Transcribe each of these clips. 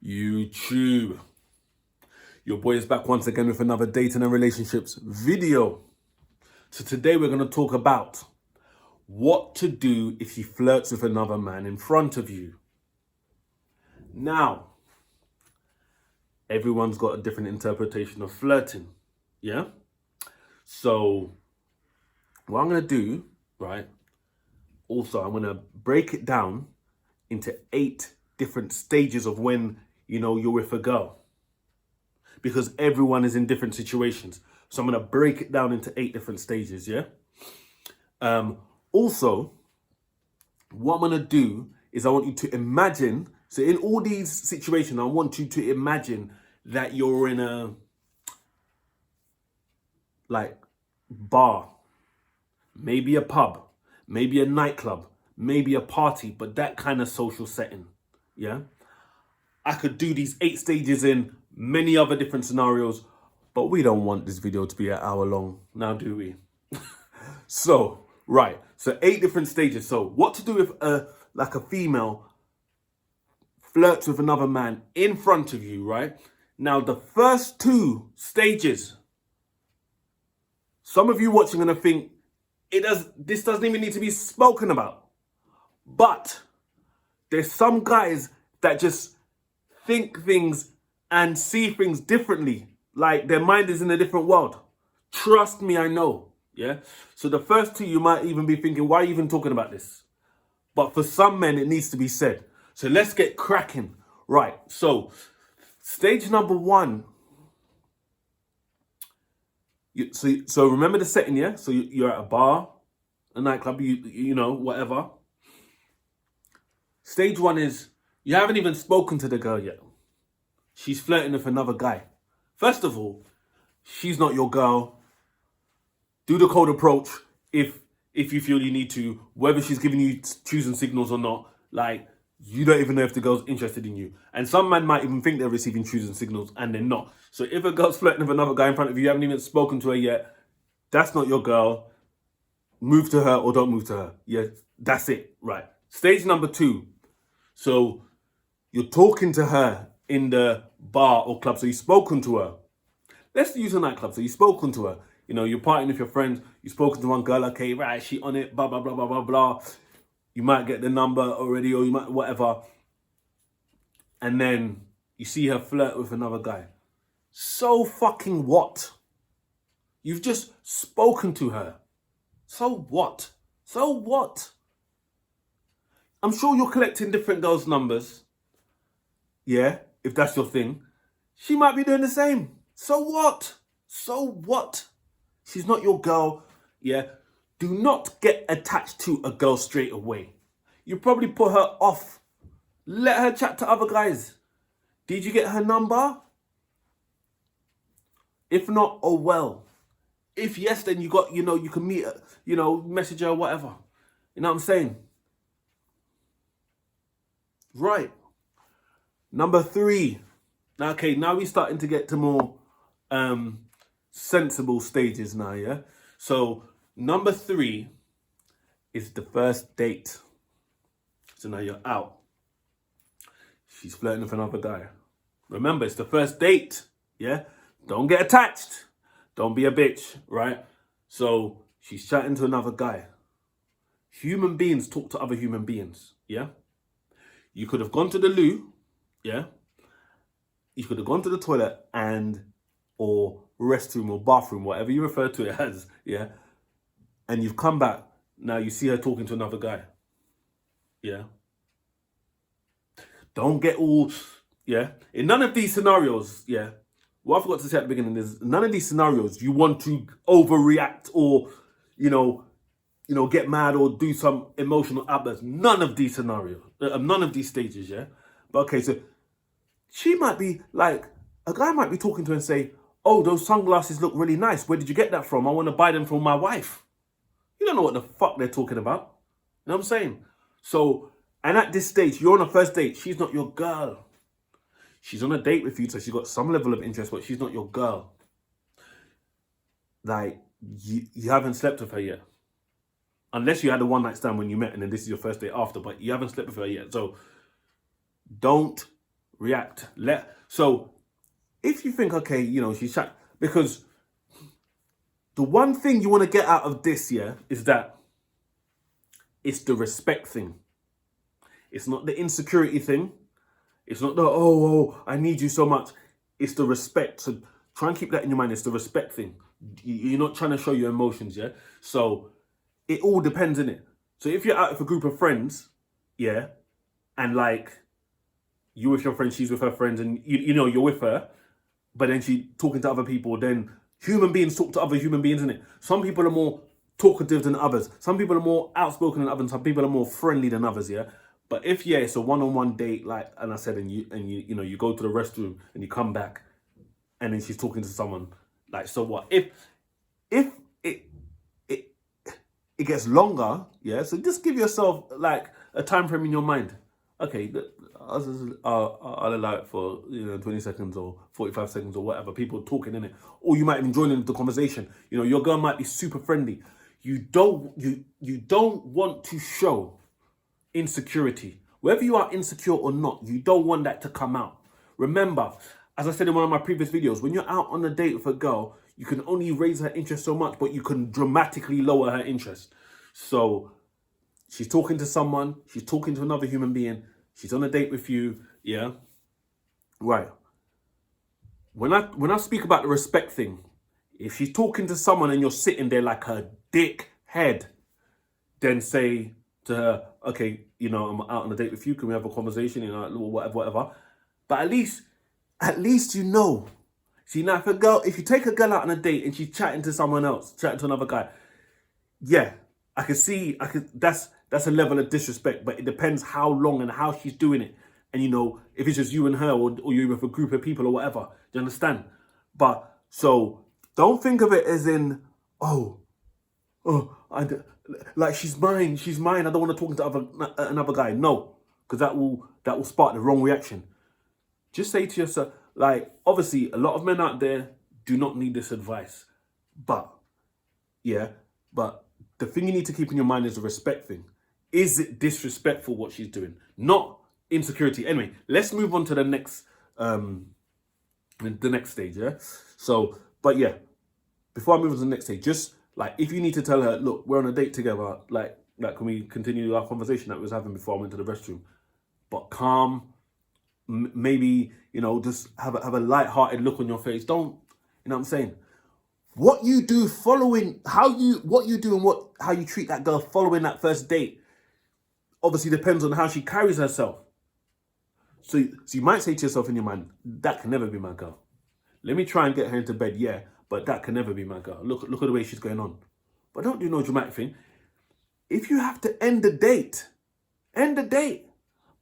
YouTube. Your boy is back once again with another dating and relationships video. So today we're going to talk about what to do if he flirts with another man in front of you. Now, everyone's got a different interpretation of flirting, yeah? So what I'm going to do, right, also I'm going to break it down into 8 different stages of when, you're with a girl. Because everyone is in different situations. So I'm going to break it down into 8 different stages, yeah? Also, what I'm going to do is I want you to imagine, so in all these situations, I want you to imagine that you're in a, bar, maybe a pub, maybe a nightclub, maybe a party, but that kind of social setting, yeah? I could do these 8 stages in many other different scenarios, but we don't want this video to be an hour long, now do we? So 8 different stages. So what to do if a female flirts with another man in front of you, right? Now the first 2 stages, some of you watching are gonna think this doesn't even need to be spoken about. But there's some guys that just think things and see things differently. Like their mind is in a different world. Trust me, I know. Yeah. So the first 2, you might even be thinking, why are you even talking about this? But for some men, it needs to be said. So let's get cracking. Right. So stage number 1. So remember the setting, yeah? So you're at a bar, a nightclub, whatever. Stage 1 is you haven't even spoken to the girl yet. She's flirting with another guy. First of all, she's not your girl. Do the cold approach if you feel you need to, whether she's giving you choosing signals or not. Like, you don't even know if the girl's interested in you. And some men might even think they're receiving choosing signals and they're not. So if a girl's flirting with another guy in front of you, you haven't even spoken to her yet, that's not your girl. Move to her or don't move to her. Yeah, that's it. Right. Stage number 2. So you're talking to her in the bar or club. So you've spoken to her. Let's use a nightclub. So you've spoken to her. You're partying with your friends. You've spoken to one girl. Okay, right, she on it. Blah, blah, blah, blah, blah, blah. You might get the number already or you might, whatever. And then you see her flirt with another guy. So fucking what? You've just spoken to her. So what? So what? I'm sure you're collecting different girls' numbers. Yeah, if that's your thing. She might be doing the same. So what? So what? She's not your girl. Yeah. Do not get attached to a girl straight away. You probably put her off. Let her chat to other guys. Did you get her number? If not, oh well. If yes, then you got, you can meet her, message her, whatever. You know what I'm saying? Right. Number 3. Now, okay, now we're starting to get to more sensible stages now, yeah? So number 3 is the first date. So now you're out. She's flirting with another guy. Remember, it's the first date, yeah? Don't get attached. Don't be a bitch, right? So she's chatting to another guy. Human beings talk to other human beings, yeah? You could have gone to the loo, yeah? You could have gone to the toilet or restroom or bathroom, whatever you refer to it as, yeah? And you've come back. Now you see her talking to another guy, yeah? Don't get all, yeah? In none of these scenarios, yeah? What I forgot to say at the beginning is none of these scenarios you want to overreact or, get mad or do some emotional outburst. None of these scenarios, none of these stages, yeah? But okay, so she might be like, a guy might be talking to her and say, oh, those sunglasses look really nice. Where did you get that from? I want to buy them for my wife. You don't know what the fuck they're talking about. You know what I'm saying? So, and at this stage, you're on a first date. She's not your girl. She's on a date with you, so she's got some level of interest, but she's not your girl. Like, you haven't slept with her yet. Unless you had a one-night stand when you met and then this is your first date after, but you haven't slept with her yet. So don't react. So if you think, okay, you know, she's chat, because the one thing you want to get out of this, yeah, is that it's the respect thing. It's not the insecurity thing. It's not the, I need you so much. It's the respect. So try and keep that in your mind. It's the respect thing. You're not trying to show your emotions, yeah? So it all depends, innit? So if you're out with a group of friends, yeah, and like you with your friend, she's with her friends, and you know, you're with her, but then she talking to other people, then human beings talk to other human beings, innit? Some people are more talkative than others. Some people are more outspoken than others. Some people are more friendly than others, yeah? But if, yeah, it's a one-on-one date, like, and I said, and you know, you go to the restroom and you come back and then she's talking to someone, like, so what? If it it gets longer, yeah, so just give yourself like a time frame in your mind. Okay, I'll allow it for, you know, 20 seconds or 45 seconds or whatever, people talking in it, or you might even join in the conversation. You know, your girl might be super friendly. You don't want to show insecurity. Whether you are insecure or not, you don't want that to come out. Remember, as I said in one of my previous videos, when you're out on a date with a girl, you can only raise her interest so much, but you can dramatically lower her interest. So she's talking to someone, she's talking to another human being, she's on a date with you, yeah? Right. When I speak about the respect thing, if she's talking to someone and you're sitting there like a dick head, then say to her, okay, you know, I'm out on a date with you, can we have a conversation, you know, whatever. But at least you know. See, now if you take a girl out on a date and she's chatting to someone else, chatting to another guy, yeah, that's a level of disrespect, but it depends how long and how she's doing it. And, you know, if it's just you and her, or you with a group of people or whatever, do you understand? But, so, don't think of it as in, like she's mine, I don't want to talk to another guy. No, because that will spark the wrong reaction. Just say to yourself, like, obviously, a lot of men out there do not need this advice. But, yeah, but the thing you need to keep in your mind is the respect thing. Is it disrespectful what she's doing? Not insecurity. Anyway, let's move on to the next stage, yeah? So, but yeah, before I move on to the next stage, just, like, if you need to tell her, look, we're on a date together, like can we continue our conversation that we was having before I went to the restroom? But calm, maybe, you know, just have a light-hearted look on your face. Don't, you know what I'm saying? What you do following, what you do and how you treat that girl following that first date obviously depends on how she carries herself. So you might say to yourself in your mind, that can never be my girl. Let me try and get her into bed, yeah, but that can never be my girl. Look at the way she's going on. But don't do no dramatic thing. If you have to end the date,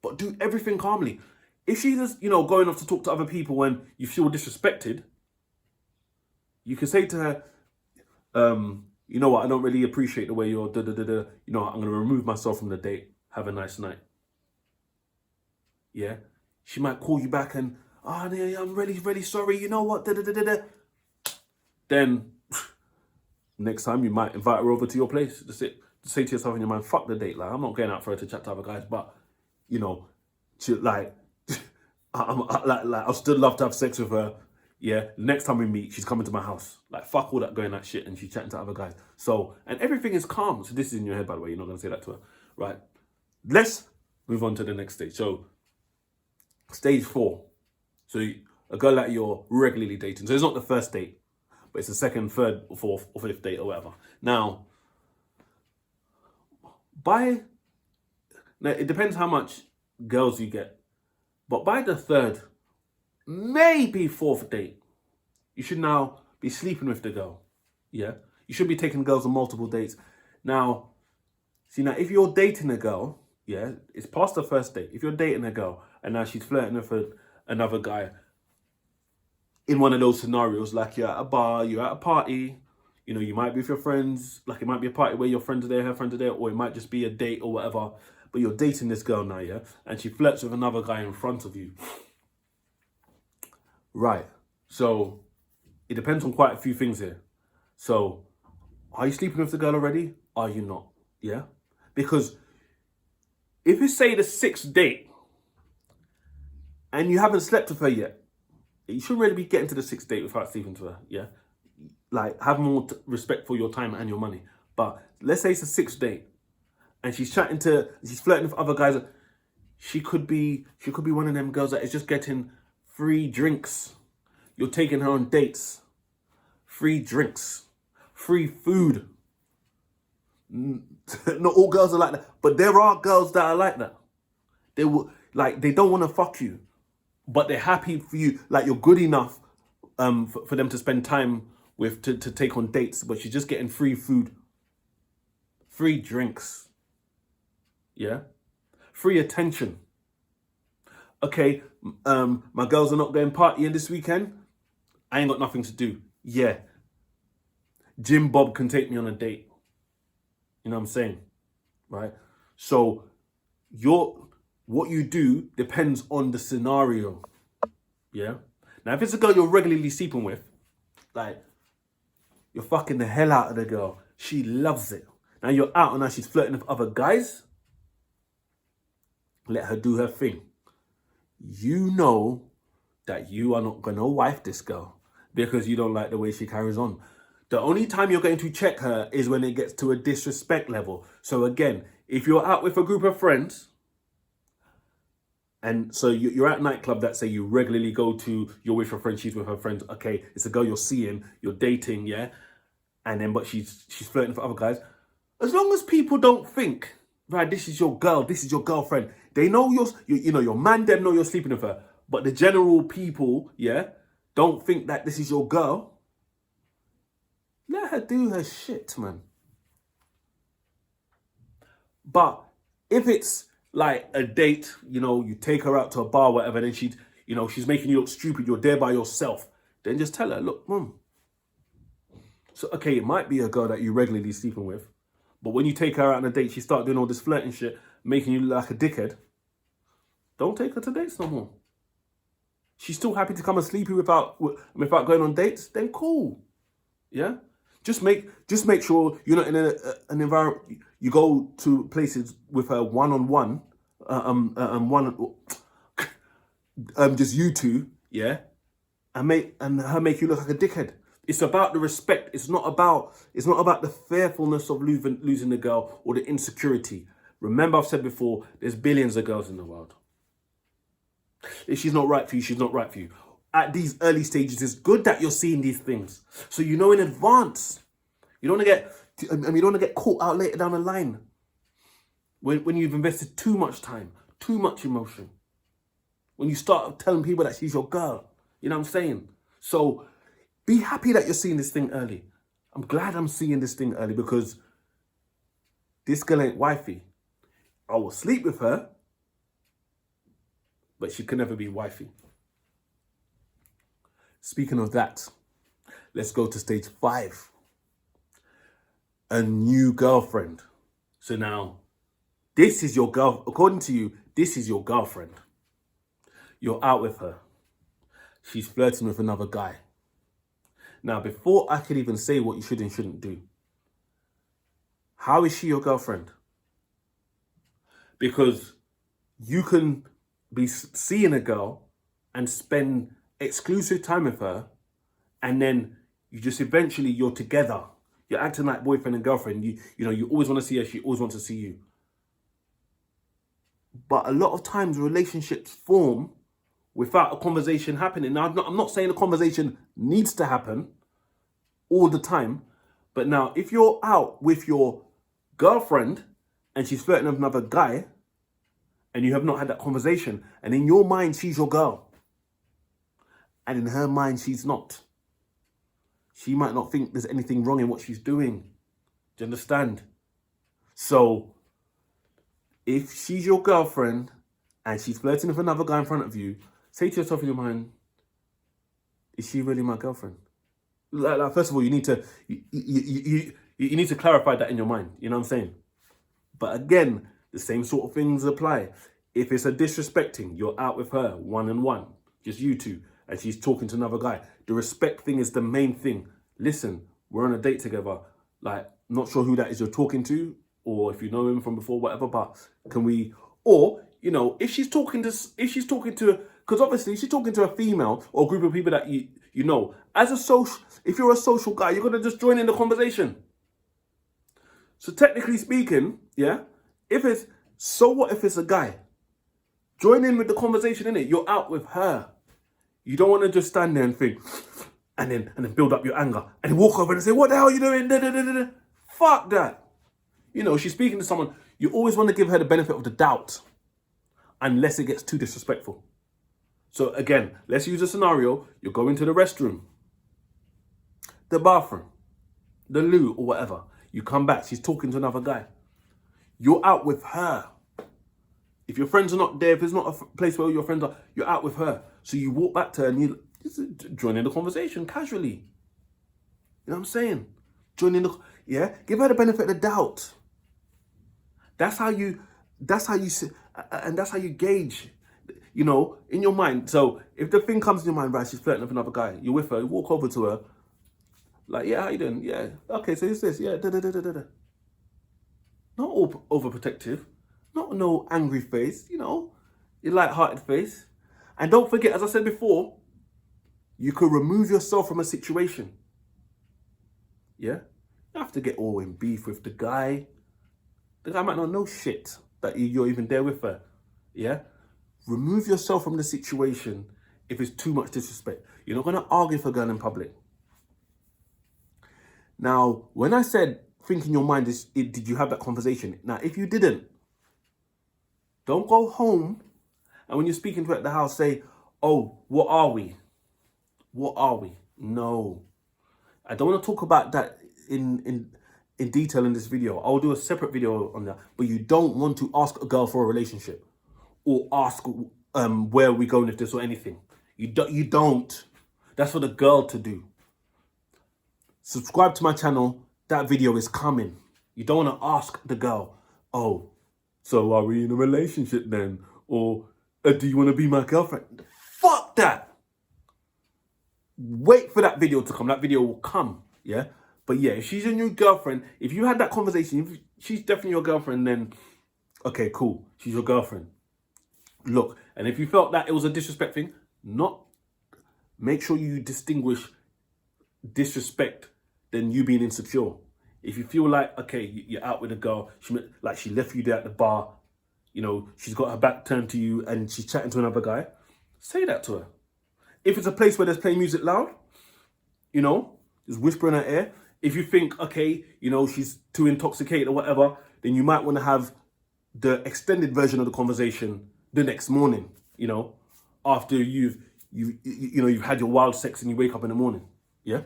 but do everything calmly. If she's just, you know, going off to talk to other people when you feel disrespected, you can say to her, you know what, I don't really appreciate the way you're You know, I'm going to remove myself from the date. Have a nice night. Yeah? She might call you back and, I'm really, really sorry. You know what, Then, next time you might invite her over to your place. Just say to yourself in your mind, fuck the date. Like, I'm not going out for her to chat to other guys, but, you know, like, I'll still love to have sex with her. Yeah, next time we meet, she's coming to my house. Like, fuck all that going that shit and she's chatting to other guys. So, and everything is calm. So this is in your head, by the way. You're not going to say that to her. Right. Let's move on to the next stage. So, stage 4. So, a girl that you're regularly dating. So, it's not the first date, but it's the second, third, fourth, or fifth date or whatever. Now, it depends how much girls you get. But by the third, maybe fourth date, you should now be sleeping with the girl. Yeah? You should be taking girls on multiple dates. Now, see, now, if you're dating a girl, yeah, it's past the first date. If you're dating a girl and now she's flirting with another guy in one of those scenarios, like you're at a bar, you're at a party, you know, you might be with your friends, like it might be a party where your friends are there, her friends are there, or it might just be a date or whatever, but you're dating this girl now, yeah, and she flirts with another guy in front of you. Right. So it depends on quite a few things here. So are you sleeping with the girl already? Are you not? Yeah? Because if you say the 6th date and you haven't slept with her yet, you shouldn't really be getting to the 6th date without sleeping to her, yeah? Like, have more respect for your time and your money. But let's say it's a 6th date, and she's flirting with other guys. She could be one of them girls that is just getting free drinks. You're taking her on dates, free drinks, free food. Not all girls are like that, but there are girls that are like that. They don't want to fuck you, but they're happy for you. Like, you're good enough for them to spend time with, to take on dates, but she's just getting free food, free drinks, yeah, free attention. Okay, my girls are not going partying this weekend. I ain't got nothing to do. Yeah, Jim Bob can take me on a date. You know what I'm saying, right? So what you do depends on the scenario, yeah? Now, if it's a girl you're regularly sleeping with, like, you're fucking the hell out of the girl. She loves it. Now you're out and now she's flirting with other guys. Let her do her thing. You know that you are not going to wife this girl because you don't like the way she carries on. The only time you're going to check her is when it gets to a disrespect level. So again, if you're out with a group of friends, and so you're at a nightclub that say you regularly go to, you're with her friend, she's with her friends. Okay, it's a girl you're seeing, you're dating, yeah? And then, but she's flirting with other guys. As long as people don't think, right, this is your girl, this is your girlfriend. They know your man, them know you're sleeping with her. But the general people, yeah, don't think that this is your girl. Let her do her shit, man. But if it's like a date, you take her out to a bar, whatever, then she's making you look stupid, you're there by yourself, then just tell her, look, mum. So, okay, it might be a girl that you're regularly sleeping with, but when you take her out on a date, she start doing all this flirting shit, making you look like a dickhead. Don't take her to dates no more. She's still happy to come and sleep you without going on dates, then cool. Yeah? Just make sure you're not in an environment. You go to places with her one-on-one, just you two, yeah, and her make you look like a dickhead. It's about the respect. It's not about the fearfulness of losing the girl or the insecurity. Remember, I've said before, there's billions of girls in the world. If she's not right for you, she's not right for you. At these early stages, it's good that you're seeing these things, so you know in advance. You don't want to get caught out later down the line when you've invested too much time, too much emotion. When you start telling people that she's your girl, you know what I'm saying? So be happy that you're seeing this thing early. I'm glad I'm seeing this thing early because this girl ain't wifey. I will sleep with her, but she can never be wifey. Speaking of that, let's go to stage 5. A new girlfriend. So now, this is your girl. According to you, this is your girlfriend. You're out with her. She's flirting with another guy. Now, before I could even say what you should and shouldn't do, how is she your girlfriend? Because you can be seeing a girl and spend exclusive time with her, and then you're together. You're acting like boyfriend and girlfriend. You always want to see her. She always wants to see you. But a lot of times relationships form without a conversation happening. Now, I'm not saying a conversation needs to happen all the time. But now, if you're out with your girlfriend and she's flirting with another guy and you have not had that conversation, and in your mind, she's your girl, and in her mind, she's not. She might not think there's anything wrong in what she's doing. Do you understand? So, if she's your girlfriend and she's flirting with another guy in front of you, say to yourself in your mind, is she really my girlfriend? Like first of all, you need to clarify that in your mind. You know what I'm saying? But again, the same sort of things apply. If it's a disrespecting, you're out with her, one-on-one, just you two, and she's talking to another guy. The respect thing is the main thing. Listen, we're on a date together. Like, not sure who that is you're talking to, or if you know him from before, whatever, but can we, or, if she's talking to because obviously she's talking to a female or a group of people that you know. As a social, if you're a social guy, you're gonna just join in the conversation. So technically speaking, yeah, what if it's a guy? Join in with the conversation, innit? You're out with her. You don't want to just stand there and think, and then build up your anger, and then walk over and say, "What the hell are you doing?" Da, da, da, da, da. Fuck that. You know, she's speaking to someone. You always want to give her the benefit of the doubt, unless it gets too disrespectful. So again, let's use a scenario. You're going to the restroom, the bathroom, the loo, or whatever. You come back. She's talking to another guy. You're out with her. If your friends are not there, if it's not a place where your friends are, you're out with her. So you walk back to her and you join in the conversation casually. You know what I'm saying? Join in give her the benefit of the doubt. That's how you and that's how you gauge, you know, in your mind. So if the thing comes in your mind, right, she's flirting with another guy, you're with her, you walk over to her, like, yeah, how you doing? Yeah, okay, so who's this? Yeah, da da da da da. Not all overprotective. Not no angry face, you know, your light-hearted face. And don't forget, as I said before, you could remove yourself from a situation. Yeah? You have to get all in beef with the guy. The guy might not know shit that you're even there with her. Yeah? Remove yourself from the situation if it's too much disrespect. You're not going to argue with a girl in public. Now, when I said think in your mind, did you have that conversation? Now, if you didn't, don't go home and when you're speaking to her at the house, say, "Oh, what are we? What are we?" No. I don't want to talk about that in detail in this video. I'll do a separate video on that. But you don't want to ask a girl for a relationship or ask where are we going with this or anything. You don't. That's for the girl to do. Subscribe to my channel. That video is coming. You don't want to ask the girl, "Oh, so are we in a relationship then? Or do you want to be my girlfriend?" Fuck that. Wait for that video to come. That video will come, yeah? But yeah, if she's your new girlfriend, if you had that conversation, if she's definitely your girlfriend, then okay, cool. She's your girlfriend. Look, and if you felt that it was a disrespect thing, make sure you distinguish disrespect than you being insecure. If you feel like, okay, you're out with a girl, she left you there at the bar, you know, she's got her back turned to you and she's chatting to another guy, say that to her. If it's a place where there's playing music loud, you know, just whisper in her ear. If you think, okay, you know, she's too intoxicated or whatever, then you might want to have the extended version of the conversation the next morning, you know, after you've had your wild sex and you wake up in the morning. Yeah?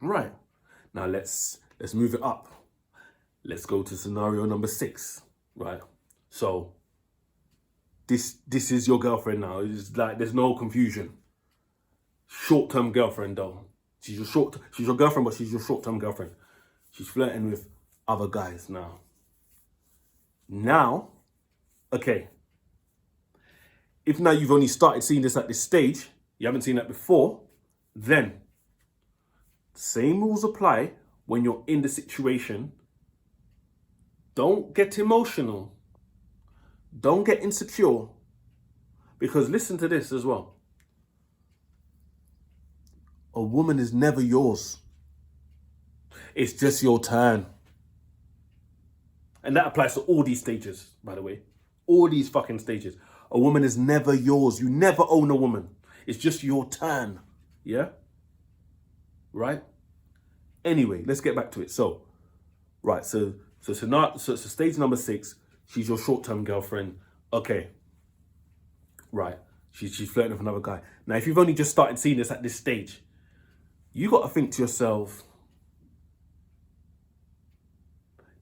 Right. Now let's move it up. Let's go to scenario number 6. Right. So this is your girlfriend now. It's like there's no confusion. Short-term girlfriend though. She's your girlfriend, but she's your short-term girlfriend. She's flirting with other guys now. Now, okay. If now you've only started seeing this at this stage, you haven't seen that before, then same rules apply when you're in the situation. Don't get emotional. Don't get insecure. Because listen to this as well. A woman is never yours. It's just your turn. And that applies to all these stages, by the way. All these fucking stages. A woman is never yours. You never own a woman. It's just your turn. Yeah? Right? Anyway, let's get back to it. So, right, so stage number 6, she's your short-term girlfriend. Okay. Right. She's flirting with another guy. Now, if you've only just started seeing this at this stage, you got to think to yourself,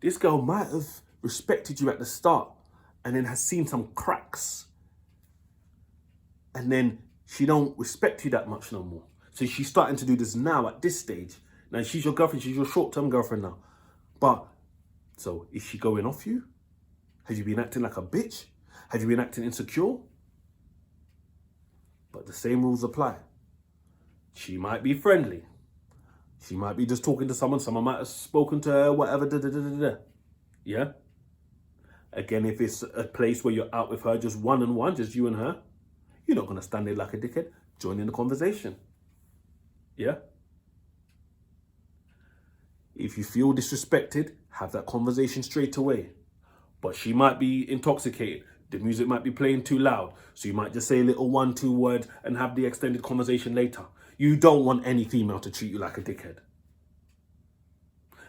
this girl might have respected you at the start and then has seen some cracks. And then she don't respect you that much no more. So she's starting to do this now at this stage. Now, she's your girlfriend. She's your short-term girlfriend now. But, so, is she going off you? Have you been acting like a bitch? Have you been acting insecure? But the same rules apply. She might be friendly. She might be just talking to someone. Someone might have spoken to her, whatever. Yeah? Again, if it's a place where you're out with her, just one-on-one, just you and her, you're not going to stand there like a dickhead. Join in the conversation. Yeah? If you feel disrespected, have that conversation straight away. But she might be intoxicated. The music might be playing too loud. So you might just say a little 1-2 word and have the extended conversation later. You don't want any female to treat you like a dickhead.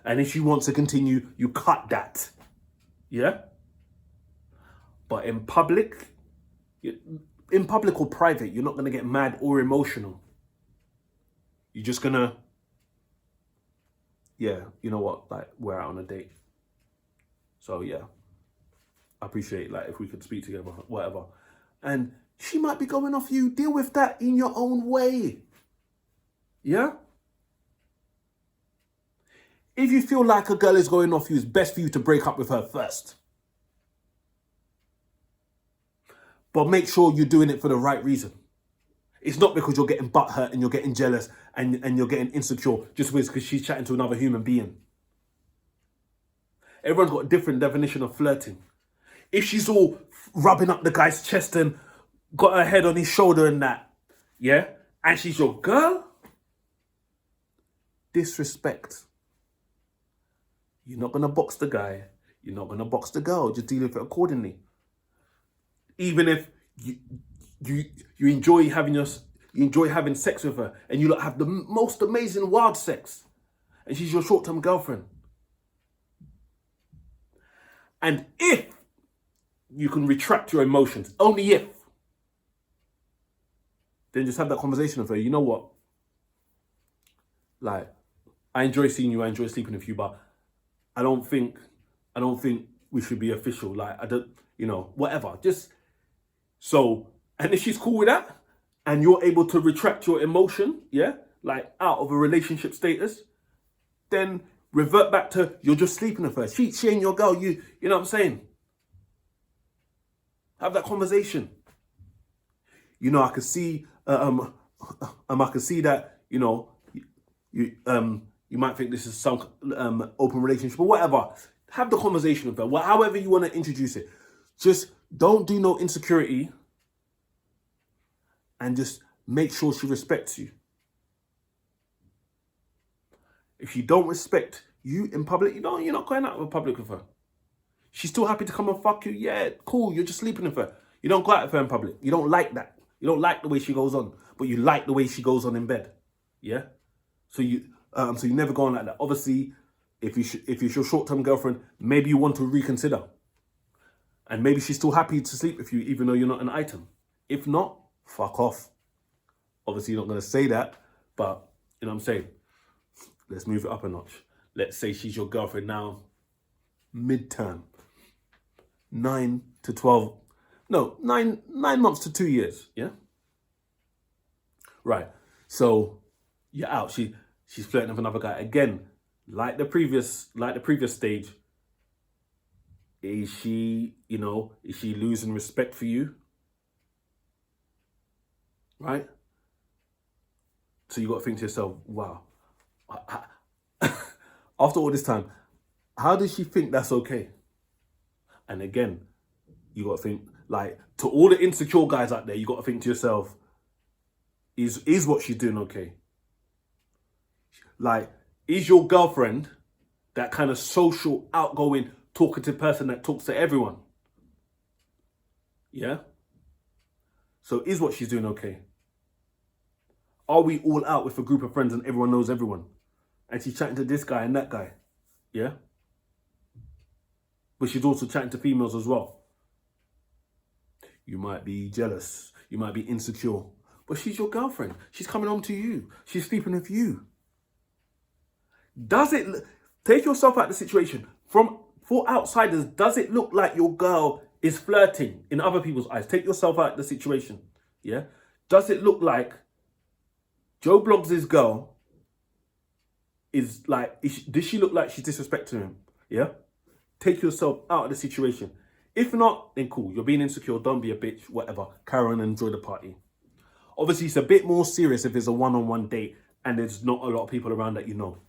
And if she wants to continue, you cut that. Yeah? But in public or private, you're not going to get mad or emotional. You're just going to, yeah, you know what, like, we're out on a date. So, yeah, I appreciate, like, if we could speak together, whatever. And she might be going off you. Deal with that in your own way. Yeah? If you feel like a girl is going off you, it's best for you to break up with her first. But make sure you're doing it for the right reason. It's not because you're getting butthurt and you're getting jealous and you're getting insecure just because she's chatting to another human being. Everyone's got a different definition of flirting. If she's all rubbing up the guy's chest and got her head on his shoulder and that, yeah, and she's your girl, disrespect. You're not going to box the guy. You're not going to box the girl. Just deal with it accordingly. Even if you enjoy having sex with her and you have the most amazing wild sex and she's your short-term girlfriend. And if you can retract your emotions, only if, then just have that conversation with her. You know what? Like, I enjoy seeing you, I enjoy sleeping with you, but I don't think we should be official. Like, I don't, whatever. Just so, and if she's cool with that, and you're able to retract your emotion, yeah, like out of a relationship status, then revert back to you're just sleeping with her. She ain't your girl. You know what I'm saying? Have that conversation. I could see, I could see that, you might think this is some open relationship or whatever. Have the conversation with her, however you want to introduce it. Just don't do no insecurity and just make sure she respects you. If you don't respect you in public, you're not going out in public with her. She's still happy to come and fuck you. Yeah, cool. You're just sleeping with her. You don't go out with her in public. You don't like that. You don't like the way she goes on, but you like the way she goes on in bed. Yeah. So you never go on like that. Obviously, if you're your short-term girlfriend, maybe you want to reconsider, and maybe she's still happy to sleep with you, even though you're not an item. If not, fuck off. Obviously, you're not going to say that, but you know what I'm saying. Let's move it up a notch. Let's say she's your girlfriend now, midterm, 9 months to 2 years. Yeah. Right. So you're out. She's flirting with another guy again. Like the previous stage. Is she losing respect for you? Right? So you got to think to yourself, wow. After all this time, how does she think that's okay? And again, you got to think, like, to all the insecure guys out there, you got to think to yourself, is what she's doing okay? Like, is your girlfriend that kind of social, outgoing, talkative person that talks to everyone? Yeah? So is what she's doing okay? Are we all out with a group of friends and everyone knows everyone? And she's chatting to this guy and that guy? Yeah? But she's also chatting to females as well. You might be jealous. You might be insecure. But she's your girlfriend. She's coming home to you. She's sleeping with you. Take yourself out of the situation. For outsiders, does it look like your girl is flirting in other people's eyes? Take yourself out of the situation. Yeah? Does it look like Joe Bloggs' girl is like, does she look like she's disrespecting him? Yeah? Take yourself out of the situation. If not, then cool. You're being insecure. Don't be a bitch. Whatever. Carry on and enjoy the party. Obviously, it's a bit more serious if it's a one-on-one date and there's not a lot of people around that you know.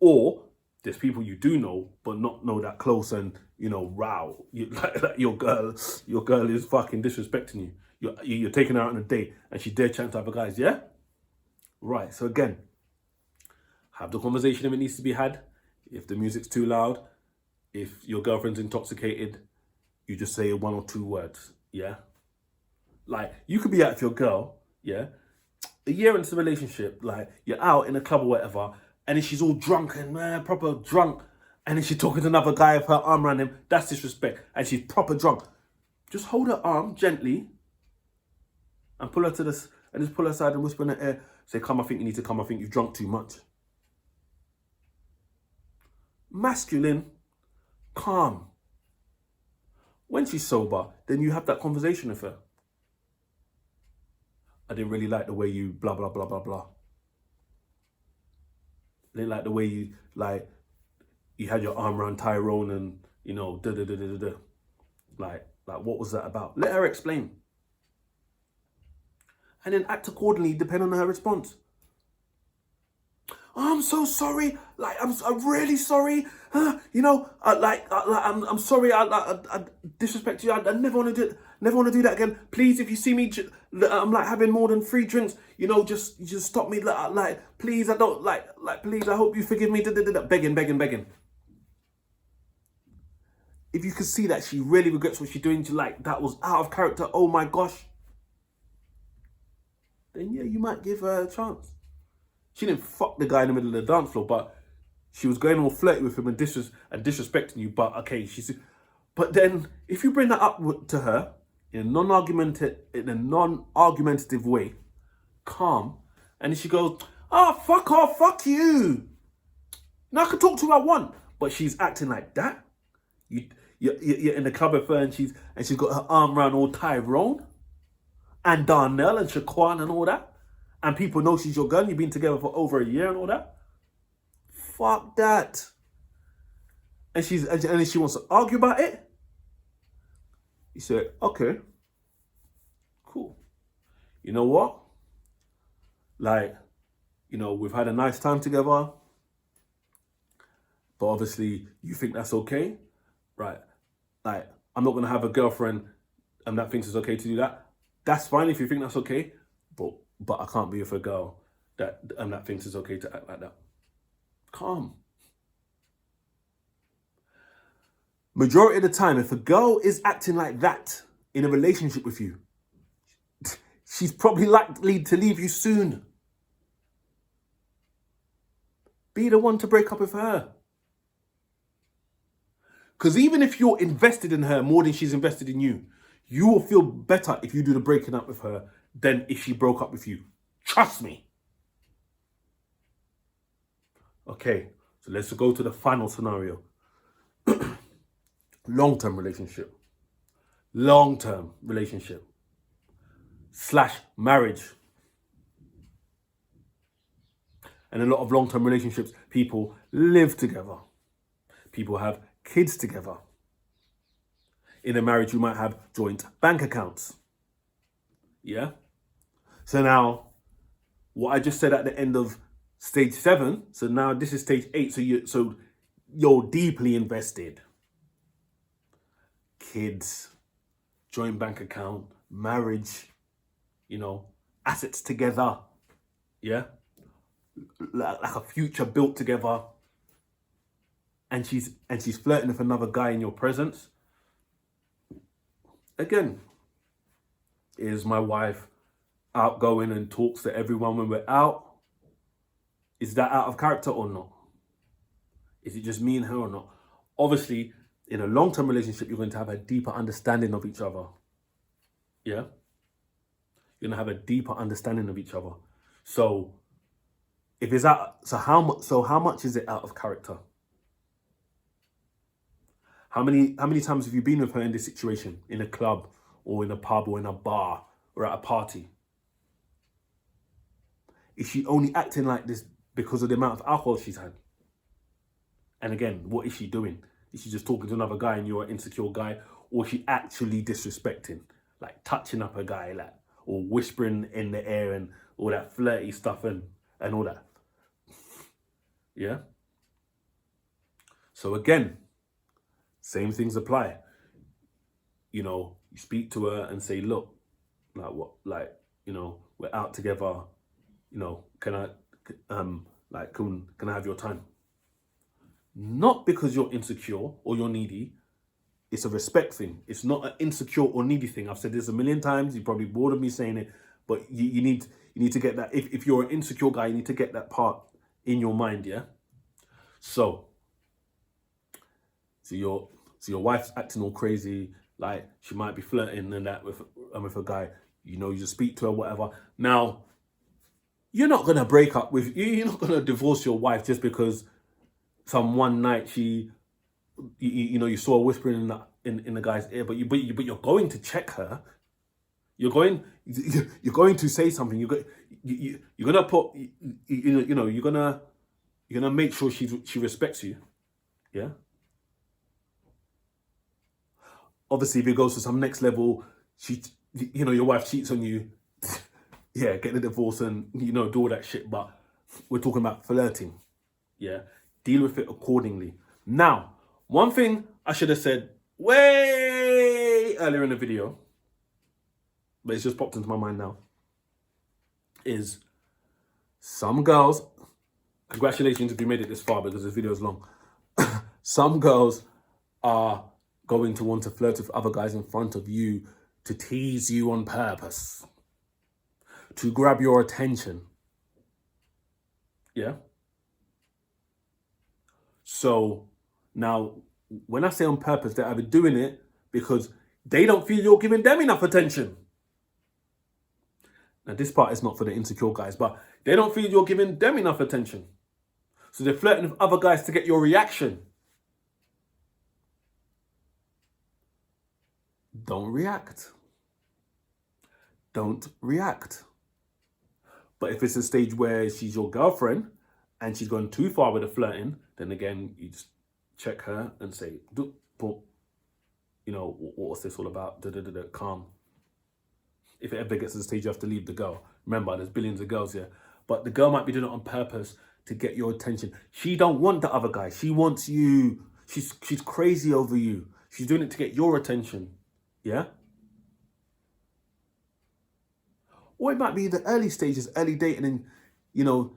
Or there's people you do know, but not know that close and, row. Like your girl is fucking disrespecting you. You're taking her out on a date and she's there chatting to other guys, yeah? Right, so again, have the conversation if it needs to be had. If the music's too loud, if your girlfriend's intoxicated, you just say 1 or 2 words, yeah? Like, you could be out with your girl, yeah? A year into the relationship, like, you're out in a club or whatever, and then she's all drunk and proper drunk, and then she's talking to another guy with her arm around him. That's disrespect. And she's proper drunk. Just hold her arm gently and pull her to this, and just pull her aside and whisper in her ear, say, come, I think you need to come. I think you've drunk too much. Masculine, calm. When she's sober, then you have that conversation with her. I didn't really like the way you blah, blah, blah, blah, blah. I didn't like the way you, like, you had your arm around Tyrone and, you know, da-da-da-da-da-da. Like, what was that about? Let her explain. And then act accordingly, depending on her response. Oh, I'm so sorry. Like, I'm really sorry. You know, I'm sorry. I disrespect you. I never want to do. Never want to do that again. Please, if you see me, I'm like having more than 3 drinks. You know, just stop me. Like, please, I don't like. Please, I hope you forgive me. Begging. If you could see that she really regrets what she's doing, like that was out of character. Oh my gosh. Then yeah, you might give her a chance. She didn't fuck the guy in the middle of the dance floor, but she was going all flirty with him and disrespecting you. But okay, but then if you bring that up to her in a non-argumentative way, calm, and then she goes, "Oh, fuck off, fuck you." Now I can talk to who I want, but she's acting like that. You're in the club with her and she's got her arm around all Tyrone and Darnell and Shaquan and all that. And people know she's your girl, you've been together for over a year and all that. Fuck that. And then she wants to argue about it. You say, okay, cool. You know what? Like, you know, we've had a nice time together, but obviously you think that's okay, right? Like, I'm not gonna have a girlfriend and that thinks it's okay to do that. That's fine if you think that's okay, but I can't be with a girl that thinks it's okay to act like that. Calm. Majority of the time, if a girl is acting like that in a relationship with you, she's probably likely to leave you soon. Be the one to break up with her. Because even if you're invested in her more than she's invested in you, you will feel better if you do the breaking up with her than if she broke up with you. Trust me. Okay, so let's go to the final scenario. Long-term relationship / marriage. And a lot of long-term relationships, people live together. People have kids together. In a marriage, you might have joint bank accounts. Yeah? So now, what I just said at the end of stage 7, so now this is stage 8, so you're deeply invested. Kids, joint bank account, marriage, you know, assets together. Yeah? Like a future built together. And she's flirting with another guy in your presence. Again, is my wife outgoing and talks to everyone when we're out? Is that out of character or not? Is it just me and her or not? Obviously, in a long-term relationship, you're going to have a deeper understanding of each other. Yeah? You're going to have a deeper understanding of each other. So, if it's out, so how much is it out of character? How many times have you been with her in this situation? In a club or in a pub or in a bar or at a party? Is she only acting like this because of the amount of alcohol she's had? And again, what is she doing? Is she just talking to another guy and you're an insecure guy? Or is she actually disrespecting? Like touching up a guy, like, or whispering in the air and all that flirty stuff and all that. Yeah? So again, same things apply. You know, you speak to her and say, look, Like what? Like, you know, we're out together. You know, can I, like, can I have your time? Not because you're insecure or you're needy. It's a respect thing. It's not an insecure or needy thing. I've said this a million times. You're probably bored of me saying it, but you need to get that. If you're an insecure guy, you need to get that part in your mind. Yeah. So your wife's acting all crazy, like she might be flirting and that with a guy. You know, you just speak to her, whatever. Now, you're not gonna break up with you're not gonna divorce your wife just because some one night you saw her whispering in the guy's ear, but you're going to check her. You're going to say something. You're gonna put you're gonna make sure she respects you. Yeah. Obviously, if it goes to some next level, your wife cheats on you. Yeah, get the divorce and do all that shit. But we're talking about flirting. Yeah, deal with it accordingly. Now, one thing I should have said way earlier in the video, but it's just popped into my mind now, is some girls, congratulations if you made it this far because this video is long. Some girls are going to want to flirt with other guys in front of you to tease you on purpose, to grab your attention. Yeah? So now, when I say on purpose, they're either doing it because they don't feel you're giving them enough attention. Now, this part is not for the insecure guys, but they don't feel you're giving them enough attention. So they're flirting with other guys to get your reaction. Don't react. Don't react. But if it's a stage where she's your girlfriend and she's gone too far with the flirting, then again, you just check her and say, what's this all about? Calm. If it ever gets to the stage you have to leave the girl. Remember, there's billions of girls here. But the girl might be doing it on purpose to get your attention. She don't want the other guy. She wants you. She's crazy over you. She's doing it to get your attention. Yeah? Or it might be the early stages, early dating, and,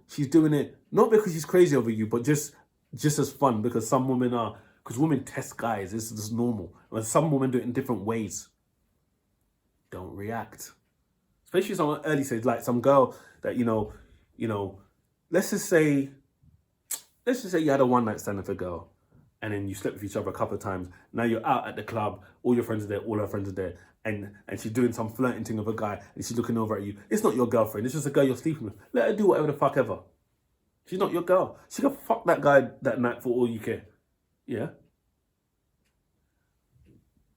she's doing it not because she's crazy over you, but just as fun, because some women are, because women test guys. This is normal. And some women do it in different ways. Don't react. Especially some early stage, like some girl that, let's just say you had a one night stand with a girl and then you slept with each other a couple of times. Now you're out at the club, all your friends are there, all her friends are there, and she's doing some flirting thing with a guy and she's looking over at you. It's not your girlfriend, it's just a girl you're sleeping with. Let her do whatever the fuck ever. She's not your girl. She can fuck that guy that night for all you care. Yeah?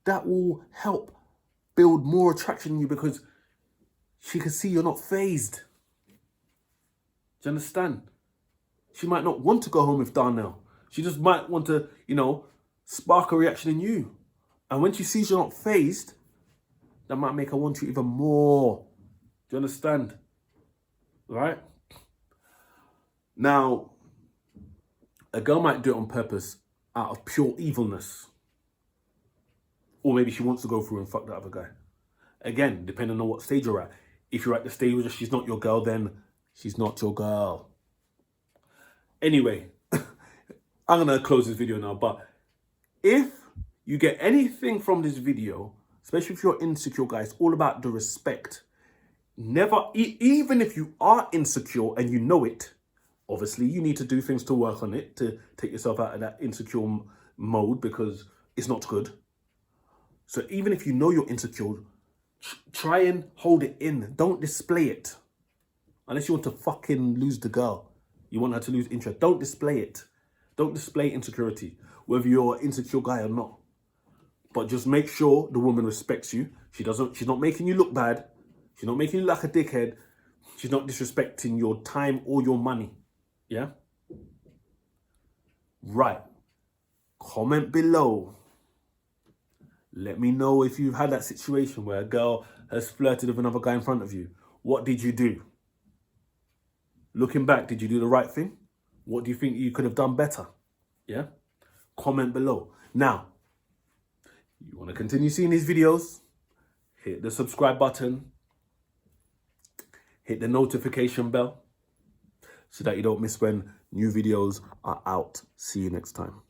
That will help build more attraction in you because she can see you're not fazed. Do you understand? She might not want to go home with Darnell. She just might want to, spark a reaction in you. And when she sees you're not fazed, that might make her want you even more. Do you understand? Right? Now, a girl might do it on purpose out of pure evilness. Or maybe she wants to go through and fuck that other guy. Again, depending on what stage you're at. If you're at the stage where she's not your girl, then she's not your girl. Anyway, I'm going to close this video now. But if you get anything from this video, especially if you're insecure, guys, it's all about the respect. Never, even if you are insecure and you know it, obviously you need to do things to work on it, to take yourself out of that insecure mode because it's not good. So even if you know you're insecure, try and hold it in. Don't display it. Unless you want to fucking lose the girl. You want her to lose interest. Don't display it. Don't display insecurity, whether you're an insecure guy or not. But just make sure the woman respects you. She's not making you look bad. She's not making you look like a dickhead. She's not disrespecting your time or your money. Yeah? Right. Comment below. Let me know if you've had that situation where a girl has flirted with another guy in front of you. What did you do? Looking back, did you do the right thing? What do you think you could have done better? Yeah? Comment below. Now, you want to continue seeing these videos? Hit the subscribe button. hit the notification bell so that you don't miss when new videos are out. See you next time.